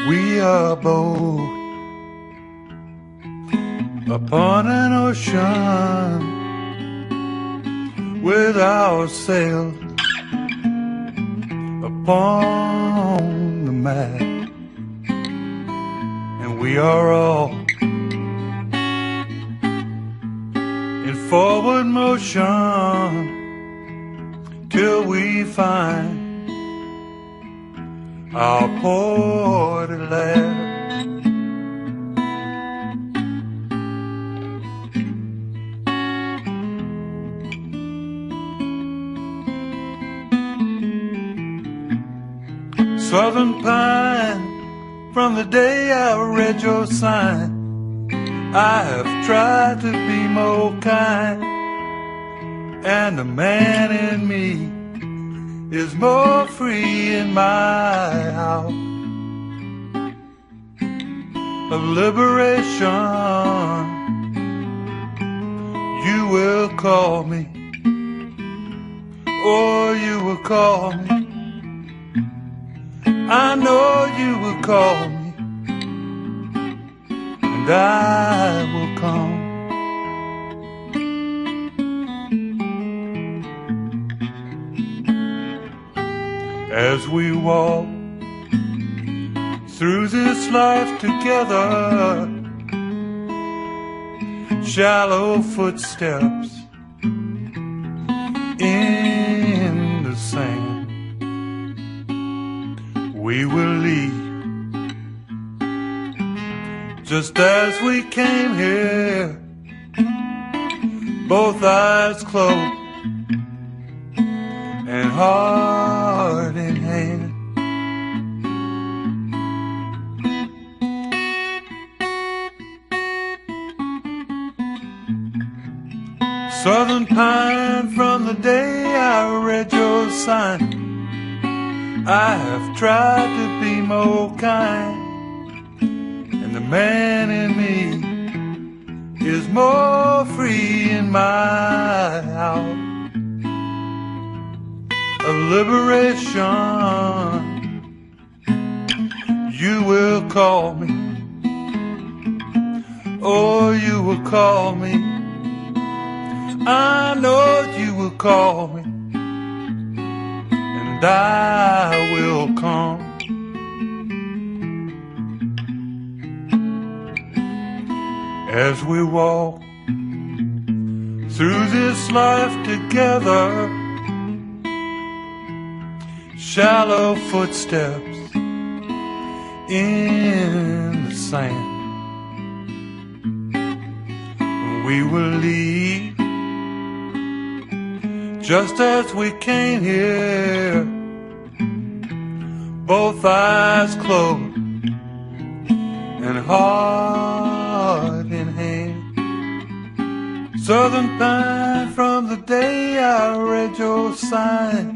We are both upon an ocean with our sails upon the map, and we are all in forward motion till we find our port at last. Southern pine, from the day I read your sign, I have tried to be more kind, and the man in me is more free in my hour of liberation. You will call me, or you will call me. I know you will call me, and I will come. As we walk through this life together, shallow footsteps in the sand, we will leave just as we came here, both eyes closed and heart in hand. Southern pine, from the day I read your sign, I have tried to be more kind, and the man in me is more free in my hour of liberation. You will call me, or you will call me. I know you will call me, and I will come. As we walk through this life together, shallow footsteps in the sand, we will leave just as we came here, both eyes closed and heart in hand. Southern pine, from the day I read your sign,